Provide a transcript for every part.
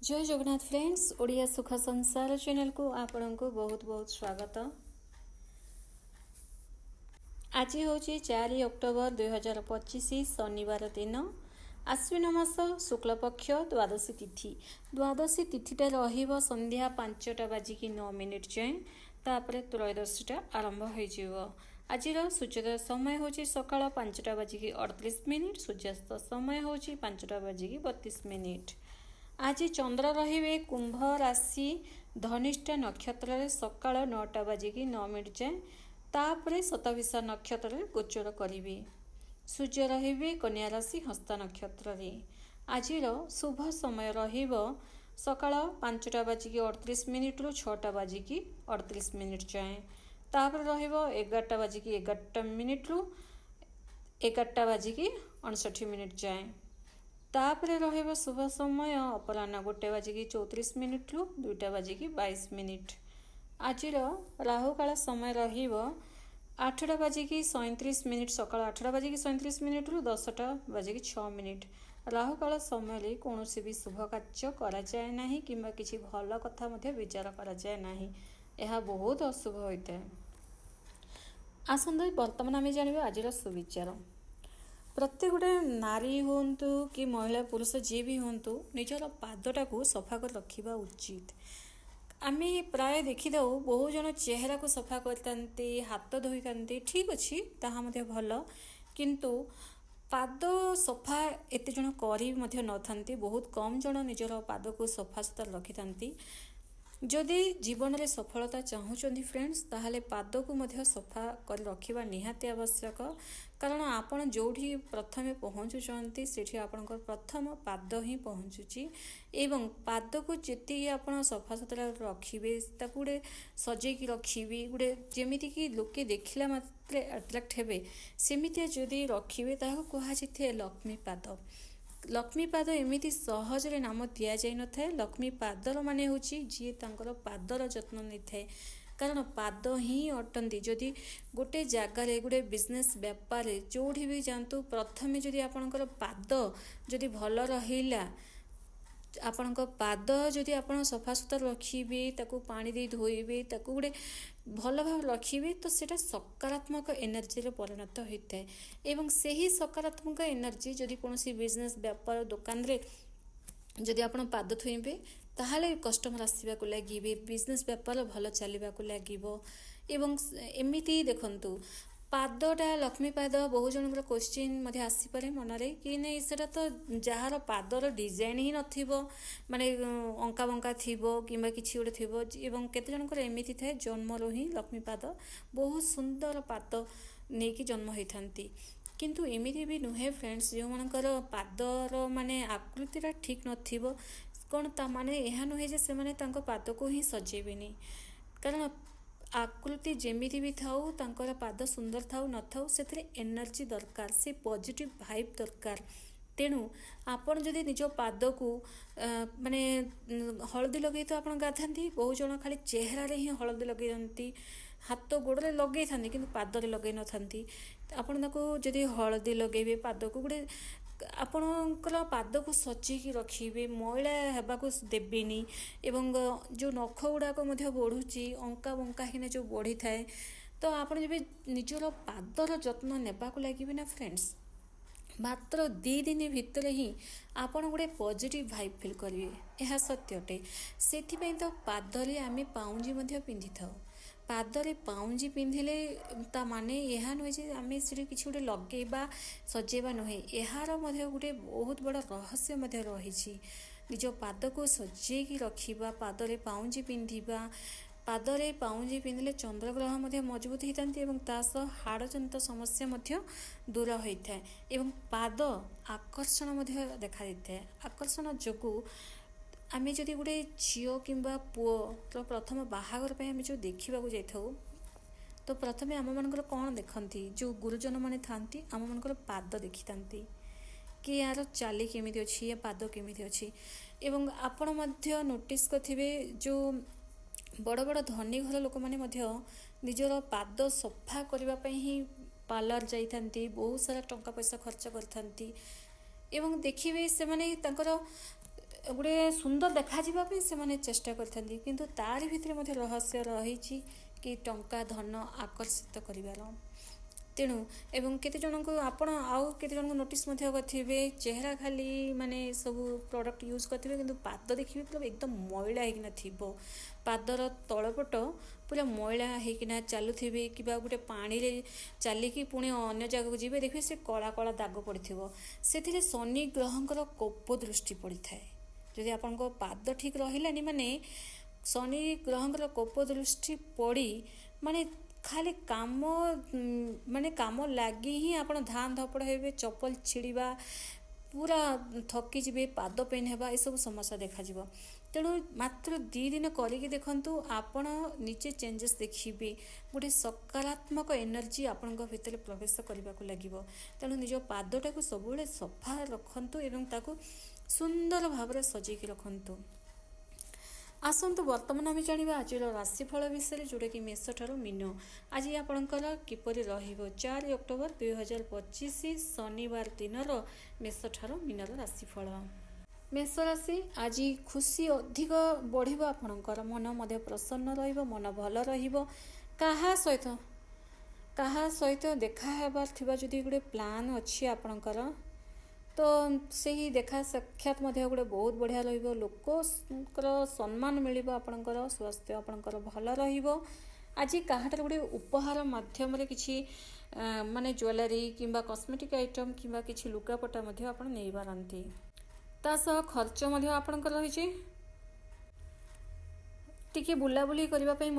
जय जगन्नाथ फ्रेंड्स ओडिया सुख संसार चैनल को आपण को बहुत बहुत स्वागत। आज हूँ 4 अक्टोबर 2025 शनिवार दिन आश्विन मास शुक्ल पक्ष द्वादशी तिथि। द्वादशी तिथिटा रहिबो संध्या 5टा बाजिकी 9 मिनिट जाए तापर त्रयोदशीटा आरंभ हो। आज सूर्योदय समय हूँ सकाळ 5टा बाजिकी 38 मिनिट, सूर्यास्त समय हूँ 5टा बाजिकी 32 मिनिट। आज चंद्र रहिबे कुंभ राशि धनिष्ठा नक्षत्र सकाळ 9टा बाजिकी 9 मिनिट जाए तापर शतभिषा नक्षत्र गोचर करिवे। सूर्य रहिबे कन्या राशि हस्ता नक्षत्र। आज शुभ समय रहिबो सकाळ 5टा बाजिकी 38 मिनिट रु 6टा बाजिकी 38 मिनिट जाए तापर रहिबो 11टा बाजिकी 11 मिनिट रु 11टा बाजिकी 59 मिनिट जाए तापरे रहिबो शुभ समय अपराह्न 1टा बाजिकी 34 मिनिट रु 2टा बाजिकी 22 मिनिट। आज राहु काल समय रहिबो 8टा बाजिकी 37 मिनिट सकाळ 8टा बाजिकी 37 मिनिट रु 10टा बाजिकी 6 मिनिट। राहु काल समय कौन भी शुभ कार्य करा जाए नाही किंबा किछि भल कथा मध्ये विचार करा जाए नाही, यह बहुत अशुभ होइते। आसंद वर्तमान आम जानिबा आज सुविचार। प्रत्येक गोटे नारी हुंतु कि महिला पुरुष जी भी हुंतु निजर पादटा को सफा कर रखिबा उचित। आमे प्राय देखिदाऊ बहु जन चेहरा को सफा करते हाथ धोई था, ठीक अच्छी ताहा मध्य भल, किंतु पाद सफा एते जन करी मध्य न थांती। बहुत कम जन निजर पाद को सफा सुतरा रखि थांती। जदि जीवन में सफलता चाहूँगी फ्रेंड्स ताहले पाद को मध्य सफा कर रखिबा निहाती आवश्यक। कारण आपण जोठी प्रथमे पहुँचुचंती सेठी आपणकर प्रथम पाद ही पहुँचुची एवं पाद को जेती आपण सफा सुतरा रखिबे ताकू गोटे सजेकी रखिबे गोटे जेमिति कि लोके देखिला मात्रे अट्रैक्ट हेबे सेमितिया जदि रखिबे ताहाको कुहा जायथे लक्ष्मी पाद। लक्ष्मी पाद एमिति सहजरे नाम दिया जाई न थाए। लक्ष्मी पादर माने होची जी तांकर पादर जत्न नहीं थाए। कारण पाद ही अटंती। जदि गोटे जगार गोटे बिजनेस व्यापार जोठी भी जातु प्रथमे जदि आपणकर पाद जदि भल रहिला आपणक पाद जदि आपण सफा सुतरा रखिबे ताकू पानी दे धोइबे ताकू गोटे भल भाव रखिबे तो सेटा सकारात्मक एनर्जी रे परिणत होता है। एवं सही सकारात्मक एनर्जी जदि कोनोसी बिजनेस व्यापार दुकान रे जदि आपण पाद थोइबे ताहाले कस्टमर आसीबा को लागिबे, बिजनेस व्यापार भल चलिबा को लागिबो। एवं एमिति देखंतु पादटा लक्ष्मी पाद बहु जनकर क्वेश्चन आसीपे मनरे कि नहीं सेटा तो जार पादर डिजाइन ही नथिबो माने अंका बंका थिबो किंबा किछि गोटे थिबो। एवं केते जनकर एमिति थाए जन्मरो ही लक्ष्मी पाद बहुत सुंदर पाद नेकी जन्म होइथांती। किंतु एमिति भी नुहे फ्रेंड्स जो मनकर पादर माने आकृतिरा ठीक नथिबो कौन ता माने यह नुहे जे से माने तांको पाद को ही सजेबेनी। कारण आकृति जेमिति भी थाउ तांकर पाद सुंदर थाउ न थाउ से एनर्जी दरकार, से पॉजिटिव भाइब दरकार। तेणु आपण जदि निज पाद को माने हलदी लगे तो आपण गाधांती, बहु जन खाली चेहरा रे ही हलदी लगे थांती, हाथ गोड़े लगे थांती किंतु पाद रे लगे न थांती। आपण ताको जदि हलदी लगेबे पाद को गोटे आपणकर पाद को सचेकी रखिबे, मैला हेबाको देबेनी। एवं जो नख गुड़ाक बढ़ुची अंका बंका हिने जो बढ़ी थाए तो आपण जब निजर पादर जत्न नेबाको लागिबे ना फ्रेंड्स मात्र 2 दिन भितर ही आपण गोटे पॉजिटिव भाइब फील करेंगे, यह सत्य अटे। से तो पादरे आम पाउंजी पिंधि था। पादरे पाउंजी पिंधिले ता माने यह नुहे जे आम से किसी गोटे लगेबा सजेबा नुहे, यार गोटे बहुत बड़ा रहस्य रही। निज पाद को सजेकी रखिबा, पादरे पाउंजी पिंधिबा। पादरे पाउंजी पिंधिले चंद्रग्रह मजबूत होता है तासह हाड़जनित समस्या दूर होता है। एवं पाद आकर्षण देखा देता है। आकर्षण जोगु आम जदि गोटे झील कि पुओ तो प्रथम बाहागर आम जो देखा जाऊ तो प्रथम आम मान कौन देखती जो गुरुजन मैंने था आम मान पाद देखी था कि यार चाली केमिति अच्छी या पाद केमिति अच्छी। एवं आपण नोटिस कथिबे जो बड़ बड़ धनी घर लोक मैंने निजर पाद सफा करने ही पार्लर जाइथांती, बहुत सारा टंका पैसा खर्च करथांती। एवं देखिए से माने गोटे सुंदर देखा से चेष्टा करथांती किंतु तारि भितर मध्य रहस्य रही कि टंका धन आकर्षित करिवार तेणु एवं केते जन को आपण आउ केते जन को नोटिस मध्य करथिबे चेहरा खाली माने सब प्रोडक्ट यूज करथिबे किंतु पाद देखिबे पूरा एकदम मैला हेकिना थिबो पादर तळपट पूरा मैला हेकिना चालुथिबे किबा गोटे पानी रे चालिकी पुणी अन्य जगह जीवे देखिबे से कला कला दाग पड़िथिबो सेथिरे शनि ग्रहंकर कोप दृष्टि पड़ी थाए जदि आपनको पाद ठीक रहिलानी माने शनि ग्रहंकर कोप दृष्टि पड़ी माने खाली काम माने काम लगी ही आप धान धपड़ हे चप्पल छिड़ा पूरा थकी जी पाद पेन हेबा ये सब समस्या देखा तेणु मात्र 2 दिन करके देखंतु आपण निजे चेंजेस देखिबे गोटे सकारात्मक एनर्जी आपण भीतर प्रवेश करने को लगे तेणु निज पादटा को सब सफा रखंतु एवं ताको सुंदर भाव सजेकी रखंतु। आसतु वर्तमान आम जाना आज राशिफल विषय जोटा कि मेष ठारू मीन आज आपणकर किपरि रहिबो 4 अक्टोबर 2025 शनिवार दिन मेष ठारू मीनर राशिफल। मेष राशि आज खुशी अधिक बढ़िबो आपणकर मन मध्य प्रसन्न रहिबो मन भल रहिबो काहा सहित देखा हेबार थिबा जदि गोटे प्लान अछि आपणकर तो सही देखा साक्षात गोटे बहुत बढ़िया रहिबो लोकर सम्मान मिलिबो आपणकर स्वास्थ्य आपणकर भल रहिबो आज काहाटर गोटे उपहार माध्यम रे किछि माने ज्वेलरी किंबा कॉस्मेटिक आइटम किंबा किछि लुगापटा मध्ये आपण नै पारंती ता सह खर्च मध्ये आपणकर रहिछि टिके बुलाबुली करने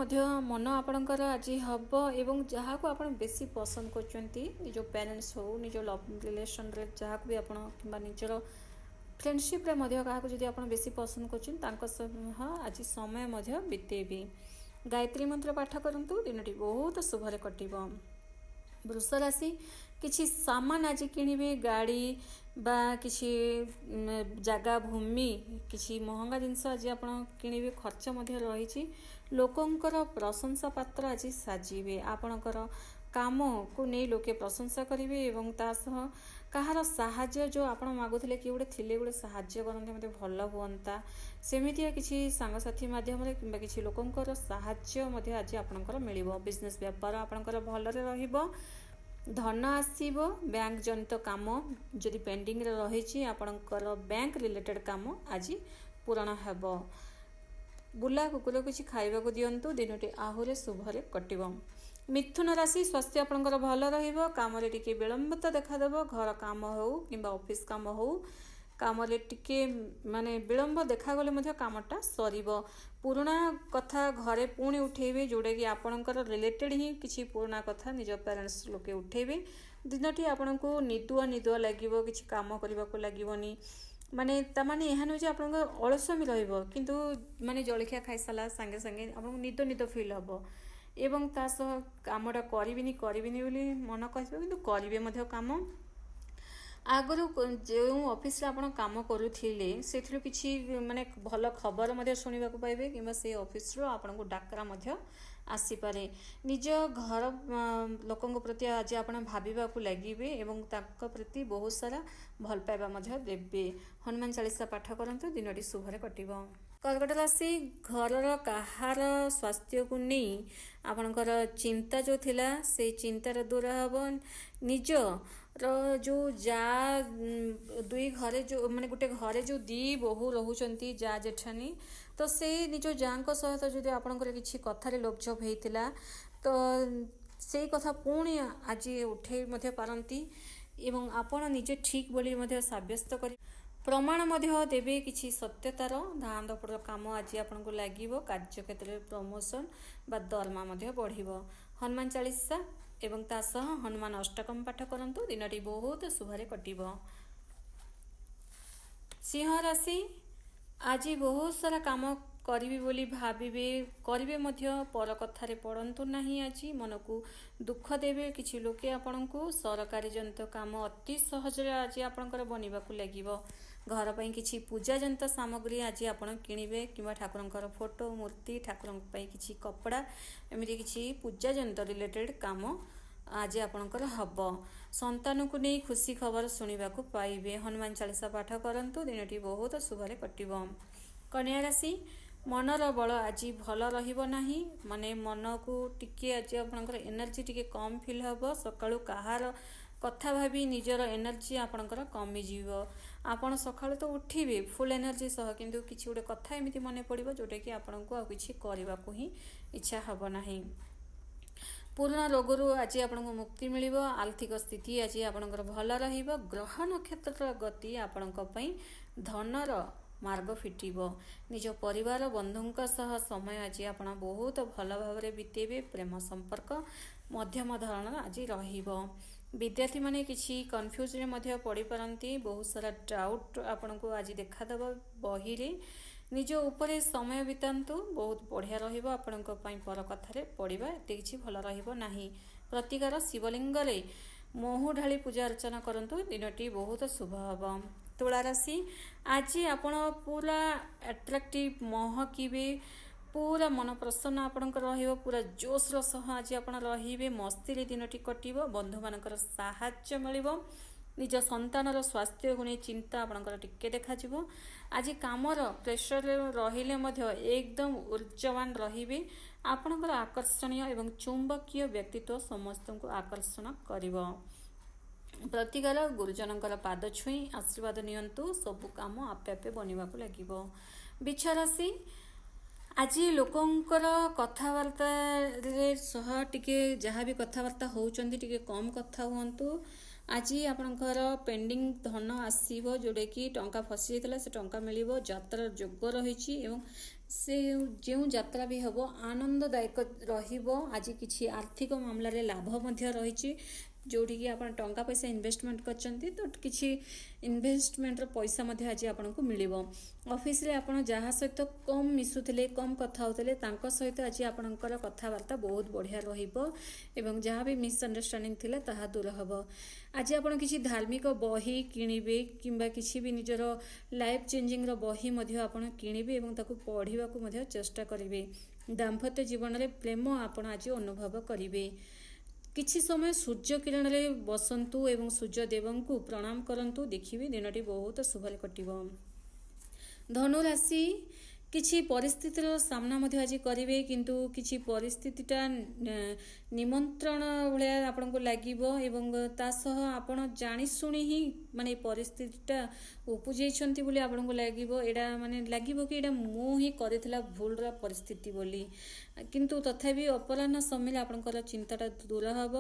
मन आपणकर आज हम एवं जहाँ को आप बेसी पसंद करचंती निज पेरेंट्स हो निज लव रिलेशन रे जहाँ को भी आप निजर फ्रेंडशिप रे मध्य क्या जब आप बेसी पसंद कर आज समय बितेबी गायत्री मंत्र पाठ करंतु दिनटी बहुत शुभरे कटिबो। वृष राशि किछि सामान आज किଣିबे गाड़ी बा किछि जगह भूमि किछि महंगा जिनस आज आप किଣିबे खर्च मध्य रही लोकंकर प्रशंसा पात्र आज साजिबे आपणकर काम को नहीं लोके प्रशंसा करेंगे एवं तासह कहार साहाଯ୍ୟ जो आप मागुले कि गोटे थिले गोटे साहाଯ୍य करते मत भल हुआ सेमितिया किसी सांगसाथी माध्यम कि किसी लोकंकर साहाଯ୍ୟ आज आपणकर मिलिबो बिजनेस व्यापार आपणकर भलरे रहिबो धन आसीबो बैंक जनित काम जदि पेंडिंग रे रही आपणकर बैंक रिलेटेड काम आज पूरण हेबो बुला कुकुर किसी खाइबा दिंतु दिनटी आहुरे शुभरे कटिबो। मिथुन राशि स्वास्थ्य आपणकर भल रहिबो काम रे टिके विलंबता देखादेबो घर काम हो किंबा ऑफिस काम हो काम रे टिके माने विलंब देखागले मध्य कामटा सरीबो पुराना कथा घरे पुणी उठेबे जोड़ा कि आपणकर रिलेटेड ही किसी पुराना कथा निज पेरेंट्स लोके उठेबे दिनटी आपनको निदुआ निदुआ लागिबो किसी काम करबा को लागिबोनी माने तामाने एहा नुजे आपनको अलसमी रहइबो किंतु माने जलखिया खाइ साला संगे संगे आपनको निद निद फील हबो एवं ता सह कामटा करिबिनी बोली मन कहबो किंतु करिवे मध्य काम आगु जो ऑफिस रे आपण काम करूथिले सेथिरो किछि माने भल खबर मध्य सुनिबा को पाइबे किंबा से ऑफिस रो आपण को डाकरा मध्य आसी पारे निज घर लोकंक प्रति आज आपण भाबिबा को लागिबे एवं ताक प्रति बहुत सारा भल पाइबा मध्य देबे हनुमान चालीसा पाठ करंतु दिनटी शुभरे कटिबो। कर्कट राशि घर कहार स्वास्थ्य को नहीं आपणकर चिंता जो थिला से चिंतार दूर हम निज जो जा दुई घरे जो माने गोटे घरे जो दी बहु रोचंती जा जेठानी तो से निज जांक सहित जदि आपणकर किछि कथारे लोभझोप होइतिला तो से कथा पुणी आज उठे मध्य पारंती एवं आपण निजे ठीक बोली मध्य साब्यस्त करी प्रमाण मध्य देवे किछि सत्यतार धान दपड़ काम आज आपको लगे कार्य क्षेत्र में प्रमोशन बा दरमा मध्य बढ़िबो। हनुमान चालीसा एवं तासह हनुमान अष्टकम पाठ करंतु दिनटी बहुत शुभरे कटिबो। सिंह राशि आज बहुत सारा काम करिबी बोली भाबिबे करिबे मध्य पर कथारे पड़ंतु नहीं आज मन को दुख देवे किछि लोके आपनकु सरकारी जनित काम अति सहज आज आपनकर बनिबा को लागिबो घर पई किछि पूजा जनित सामग्री आज आपण किनिबे किबा ठाकुरंकर फोटो मूर्ति ठाकुरंक पई किछि कपड़ा एमिति किछि पूजा जनित रिलेटेड काम ଆଜି ଆପଣଙ୍କର ହେବ। ସନ୍ତାନକୁ ନେଇ ଖୁସି ଖବର ଶୁଣିବାକୁ ପାଇବେ। ହନୁମାନ ଚାଳିଶା ପାଠ କରନ୍ତୁ, ଦିନଟି ବହୁତ ଶୁଭରେ କଟିବ। କନ୍ୟା ରାଶି, ମନର ବଳ ଆଜି ଭଲ ରହିବ ନାହିଁ। ମାନେ ମନକୁ ଟିକେ ଆଜି ଆପଣଙ୍କର ଏନର୍ଜି ଟିକେ କମ୍ ଫିଲ୍ ହେବ। ସକାଳୁ କାହାର କଥା ଭାବି ନିଜର ଏନର୍ଜି ଆପଣଙ୍କର କମିଯିବ। ଆପଣ ସକାଳୁ ତ ଉଠିବେ ଫୁଲ୍ ଏନର୍ଜି ସହ, କିନ୍ତୁ କିଛି ଗୋଟେ କଥା ଏମିତି ମନେ ପଡ଼ିବ ଯେଉଁଟାକି ଆପଣଙ୍କୁ ଆଉ କିଛି କରିବାକୁ ହିଁ ଇଚ୍ଛା ହେବ ନାହିଁ। ପୁରୁଣା ରୋଗରୁ ଆଜି ଆପଣଙ୍କୁ ମୁକ୍ତି ମିଳିବ। ଆର୍ଥିକ ସ୍ଥିତି ଆଜି ଆପଣଙ୍କର ଭଲ ରହିବ। ଗ୍ରହ ନକ୍ଷତ୍ରର ଗତି ଆପଣଙ୍କ ପାଇଁ ଧନର ମାର୍ଗ ଫିଟିବ। ନିଜ ପରିବାର ବନ୍ଧୁଙ୍କ ସହ ସମୟ ଆଜି ଆପଣ ବହୁତ ଭଲ ଭାବରେ ବିତେଇବେ। ପ୍ରେମ ସମ୍ପର୍କ ମଧ୍ୟମ ଧରଣର ଆଜି ରହିବ। ବିଦ୍ୟାର୍ଥୀମାନେ କିଛି କନଫ୍ୟୁଜରେ ମଧ୍ୟ ପଡ଼ିପାରନ୍ତି। ବହୁତ ସାରା ଡାଉଟ୍ ଆପଣଙ୍କୁ ଆଜି ଦେଖାଦେବ ବହିରେ। ନିଜ ଉପରେ ସମୟ ବିତାନ୍ତୁ, ବହୁତ ବଢ଼ିଆ ରହିବ ଆପଣଙ୍କ ପାଇଁ। ପର କଥାରେ ପଡ଼ିବା ଏତେ କିଛି ଭଲ ରହିବ ନାହିଁ। ପ୍ରତିକାର ଶିବଲିଙ୍ଗରେ ମହୁ ଢାଳି ପୂଜା ଅର୍ଚ୍ଚନା କରନ୍ତୁ, ଦିନଟି ବହୁତ ଶୁଭ ହେବ। ତୁଳା ରାଶି, ଆଜି ଆପଣ ପୁରା ଆଟ୍ରାକ୍ଟିଭ୍ ମହକିବେ। ପୁରା ମନ ପ୍ରସନ୍ନ ଆପଣଙ୍କର ରହିବ। ପୁରା ଜୋସ୍ର ସହ ଆଜି ଆପଣ ରହିବେ। ମସ୍ତିରେ ଦିନଟି କଟିବ। ବନ୍ଧୁମାନଙ୍କର ସାହାଯ୍ୟ ମିଳିବ। ନିଜ ସନ୍ତାନର ସ୍ୱାସ୍ଥ୍ୟକୁ ନେଇ ଚିନ୍ତା ଆପଣଙ୍କର ଟିକେ ଦେଖାଯିବ। ଆଜି କାମର ପ୍ରେସରରେ ରହିଲେ ମଧ୍ୟ ଏକଦମ ଉର୍ଜ୍ଜବାନ ରହିବେ। ଆପଣଙ୍କର ଆକର୍ଷଣୀୟ ଏବଂ ଚୁମ୍ବକୀୟ ବ୍ୟକ୍ତିତ୍ୱ ସମସ୍ତଙ୍କୁ ଆକର୍ଷଣ କରିବ। ପ୍ରତିକାର ଗୁରୁଜନଙ୍କର ପାଦ ଛୁଇଁ ଆଶୀର୍ବାଦ ନିଅନ୍ତୁ। ସବୁ କାମ ଆପେ ଆପେ ବନିବାକୁ ଲାଗିବ। ବିଛ ରାଶି, ଆଜି ଲୋକଙ୍କର କଥାବାର୍ତ୍ତାରେ ସହ ଟିକେ ଯାହା ବି କଥାବାର୍ତ୍ତା ହେଉଛନ୍ତି ଟିକେ କମ୍ କଥା ହୁଅନ୍ତୁ। ଆଜି ଆପଣଙ୍କର ପେଣ୍ଡିଂ ଧନ ଆସିବ, ଯେଉଁଟାକି ଟଙ୍କା ଫସିଯାଇଥିଲା ସେ ଟଙ୍କା ମିଳିବ। ଯାତ୍ରାର ଯୋଗ ରହିଛି ଏବଂ ସେ ଯେଉଁ ଯାତ୍ରା ବି ହେବ ଆନନ୍ଦଦାୟକ ରହିବ। ଆଜି କିଛି ଆର୍ଥିକ ମାମଲାରେ ଲାଭ ମଧ୍ୟ ରହିଛି, ଯେଉଁଠିକି ଆପଣ ଟଙ୍କା ପଇସା ଇନଭେଷ୍ଟମେଣ୍ଟ କରିଛନ୍ତି, ତ କିଛି ଇନଭେଷ୍ଟମେଣ୍ଟର ପଇସା ମଧ୍ୟ ଆଜି ଆପଣଙ୍କୁ ମିଳିବ। ଅଫିସରେ ଆପଣ ଯାହା ସହିତ କମ୍ ମିଶୁଥିଲେ, କମ୍ କଥା ହେଉଥିଲେ, ତାଙ୍କ ସହିତ ଆଜି ଆପଣଙ୍କର କଥାବାର୍ତ୍ତା ବହୁତ ବଢ଼ିଆ ରହିବ ଏବଂ ଯାହା ବି ମିସ୍ଅଣ୍ଡରଷ୍ଟାଣ୍ଡିଂ ଥିଲା ତାହା ଦୂର ହେବ। ଆଜି ଆପଣ କିଛି ଧାର୍ମିକ ବହି କିଣିବେ କିମ୍ବା କିଛି ବି ନିଜର ଲାଇଫ୍ ଚେଞ୍ଜିଂର ବହି ମଧ୍ୟ ଆପଣ କିଣିବେ ଏବଂ ତାକୁ ପଢ଼ିବାକୁ ମଧ୍ୟ ଚେଷ୍ଟା କରିବେ। ଦାମ୍ପତ୍ୟ ଜୀବନରେ ପ୍ରେମ ଆପଣ ଆଜି ଅନୁଭବ କରିବେ। କିଛି ସମୟ ସୂର୍ଯ୍ୟ କିରଣରେ ବସନ୍ତୁ ଏବଂ ସୂର୍ଯ୍ୟଦେବଙ୍କୁ ପ୍ରଣାମ କରନ୍ତୁ, ଦେଖିବେ ଦିନଟି ବହୁତ ଶୁଭରେ କଟିବ। ଧନୁ ରାଶି, କିଛି ପରିସ୍ଥିତିର ସାମ୍ନା ମଧ୍ୟ ଆଜି କରିବେ, କିନ୍ତୁ କିଛି ପରିସ୍ଥିତିଟା ନିମନ୍ତ୍ରଣ ଭଳିଆ ଆପଣଙ୍କୁ ଲାଗିବ ଏବଂ ତା ସହ ଆପଣ ଜାଣିଶୁଣି ହିଁ ମାନେ ପରିସ୍ଥିତିଟା ଉପୁଜେଇଛନ୍ତି ବୋଲି ଆପଣଙ୍କୁ ଲାଗିବ। ଏଇଟା ମାନେ ଲାଗିବ କି ଏଇଟା ମୁଁ ହିଁ କରିଥିଲା ଭୁଲର ପରିସ୍ଥିତି ବୋଲି, କିନ୍ତୁ ତଥାପି ଅପରାହ୍ନ ସମୟରେ ଆପଣଙ୍କର ଚିନ୍ତାଟା ଦୂର ହେବ।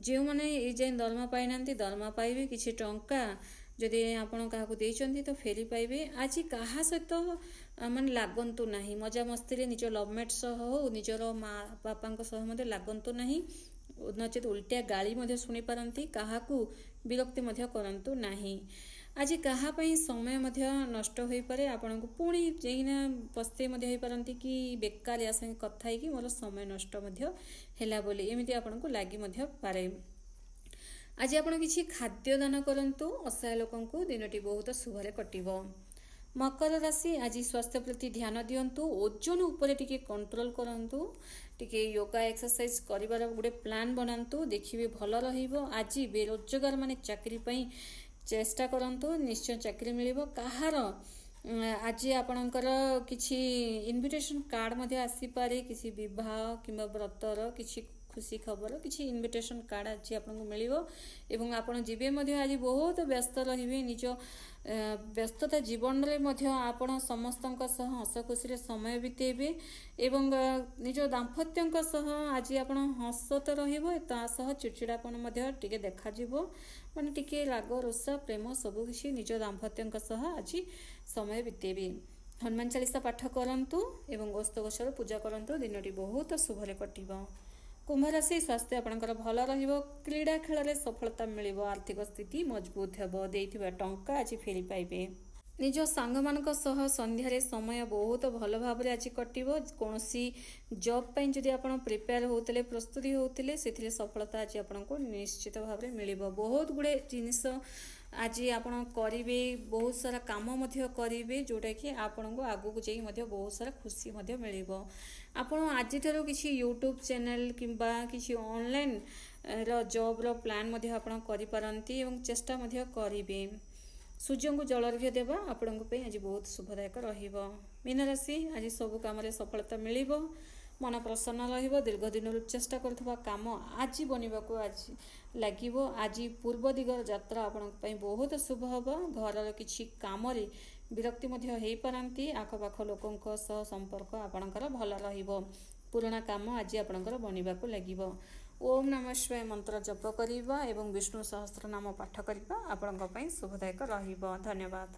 ଯେଉଁମାନେ ଏଇ ଯାଏଁ ଦରମା ପାଇନାହାନ୍ତି ଦରମା ପାଇବେ। କିଛି ଟଙ୍କା ଯଦି ଆପଣ କାହାକୁ ଦେଇଛନ୍ତି ତ ଫେରି ପାଇବେ। ଆଜି କାହା ସହିତ ମାନେ ଲାଗନ୍ତୁ ନାହିଁ। ମଜାମସ୍ତିରେ ନିଜ ଲଭ୍ମେଟ୍ ସହ ହେଉ, ନିଜର ମା ବାପାଙ୍କ ସହ ମଧ୍ୟ ଲାଗନ୍ତୁ ନାହିଁ, ନଚେତ ଓଲଟିଆ ଗାଳି ମଧ୍ୟ ଶୁଣିପାରନ୍ତି। କାହାକୁ ବିରକ୍ତି ମଧ୍ୟ କରନ୍ତୁ ନାହିଁ। ଆଜି କାହା ପାଇଁ ସମୟ ମଧ୍ୟ ନଷ୍ଟ ହୋଇପାରେ। ଆପଣଙ୍କୁ ପୁଣି ଯାଇକିନା ପସ୍ତେଇ ମଧ୍ୟ ହୋଇପାରନ୍ତି କି ବେକାର ୟା ସାଙ୍ଗେ କଥା ହେଇକି ମୋର ସମୟ ନଷ୍ଟ ମଧ୍ୟ ହେଲା ବୋଲି, ଏମିତି ଆପଣଙ୍କୁ ଲାଗି ମଧ୍ୟ ପାରେ। ଆଜି ଆପଣ କିଛି ଖାଦ୍ୟ ଦାନ କରନ୍ତୁ ଅସହାୟ ଲୋକଙ୍କୁ, ଦିନଟି ବହୁତ ଶୁଭରେ କଟିବ। ମକର ରାଶି, ଆଜି ସ୍ୱାସ୍ଥ୍ୟ ପ୍ରତି ଧ୍ୟାନ ଦିଅନ୍ତୁ। ଓଜନ ଉପରେ ଟିକେ କଣ୍ଟ୍ରୋଲ କରନ୍ତୁ। ଟିକେ ୟୋଗା ଏକ୍ସରସାଇଜ କରିବାର ଗୋଟେ ପ୍ଲାନ୍ ବନାନ୍ତୁ, ଦେଖିବେ ଭଲ ରହିବ। ଆଜି ବେରୋଜଗାର ମାନେ ଚାକିରି ପାଇଁ ଚେଷ୍ଟା କରନ୍ତୁ, ନିଶ୍ଚୟ ଚାକିରି ମିଳିବ। କାହାର ଆଜି ଆପଣଙ୍କର କିଛି ଇନଭିଟେସନ୍ କାର୍ଡ଼ ମଧ୍ୟ ଆସିପାରେ, କିଛି ବିବାହ କିମ୍ବା ବ୍ରତର କିଛି ଖୁସି ଖବର, କିଛି ଇନଭିଟେସନ୍ କାର୍ଡ଼ ଆଜି ଆପଣଙ୍କୁ ମିଳିବ ଏବଂ ଆପଣ ଯିବେ ମଧ୍ୟ। ଆଜି ବହୁତ ବ୍ୟସ୍ତ ରହିବେ। ନିଜ ବ୍ୟସ୍ତତା ଜୀବନରେ ମଧ୍ୟ ଆପଣ ସମସ୍ତଙ୍କ ସହ ହସ ଖୁସିରେ ସମୟ ବିତେଇବେ ଏବଂ ନିଜ ଦାମ୍ପତ୍ୟଙ୍କ ସହ ଆଜି ଆପଣ ହସ ତ ରହିବ, ତା ସହ ଚିଡ଼ଚିଡ଼ାପଣ ମଧ୍ୟ ଟିକେ ଦେଖାଯିବ। ମାନେ ଟିକେ ରାଗ ରୋଷ ପ୍ରେମ ସବୁକିଛି ନିଜ ଦାମ୍ପତ୍ୟଙ୍କ ସହ ଆଜି ସମୟ ବିତେଇବେ। ହନୁମାନ ଚାଳିଶା ପାଠ କରନ୍ତୁ ଏବଂ ଓସ୍ତ ଗଛର ପୂଜା କରନ୍ତୁ, ଦିନଟି ବହୁତ ଶୁଭରେ କଟିବ। କୁମ୍ଭ ରାଶି, ସ୍ୱାସ୍ଥ୍ୟ ଆପଣଙ୍କର ଭଲ ରହିବ। କ୍ରୀଡ଼ା ଖେଳରେ ସଫଳତା ମିଳିବ। ଆର୍ଥିକ ସ୍ଥିତି ମଜବୁତ ହେବ। ଦେଇଥିବା ଟଙ୍କା ଆଜି ଫେରି ପାଇବେ। ନିଜ ସାଙ୍ଗମାନଙ୍କ ସହ ସନ୍ଧ୍ୟାରେ ସମୟ ବହୁତ ଭଲ ଭାବରେ ଆଜି କଟିବ। କୌଣସି ଜବ୍ ପାଇଁ ଯଦି ଆପଣ ପ୍ରିପେୟାର ହେଉଥିଲେ, ପ୍ରସ୍ତୁତି ହେଉଥିଲେ, ସେଥିରେ ସଫଳତା ଆଜି ଆପଣଙ୍କୁ ନିଶ୍ଚିତ ଭାବରେ ମିଳିବ। ବହୁତ ଗୁଡ଼ିଏ ଜିନିଷ ଆଜି ଆପଣ କରିବେ, ବହୁତ ସାରା କାମ ମଧ୍ୟ କରିବେ, ଯେଉଁଟାକି ଆପଣଙ୍କୁ ଆଗକୁ ଯାଇ ମଧ୍ୟ ବହୁତ ସାରା ଖୁସି ମଧ୍ୟ ମିଳିବ। ଆପଣ ଆଜିଠାରୁ କିଛି ୟୁଟ୍ୟୁବ୍ ଚ୍ୟାନେଲ୍ କିମ୍ବା କିଛି ଅନଲାଇନ୍ जॉब्र प्लान मध्य आपण करिपारंती एवं चेष्टा मध्य करिवे। सूर्य को जलर्घ्य देवा आपण आज बहुत शुभदायक रहिबो। मीन राशि आज सब काम सफलता मिलिबो, मन प्रसन्न रहिबो। दीर्घ दिन चेष्टा करुवा काम आज बनवा को आज लागिबो। आज पूर्व दिगर यात्रा आपण बहुत शुभ हबो। घर किछि काम रे विरक्ति मध्य हेई पारंती। आखपाख लोकंक सह संपर्क आपणकर भल रहिबो। पुराना काम आज आपणकर बनिबा को लागिबो। ओम नमः शिवाय मंत्र जप करिबा एवं विष्णु सहस्त्र नाम पाठ करिबा आपणक पई शुभदायक रहिबो। धन्यवाद।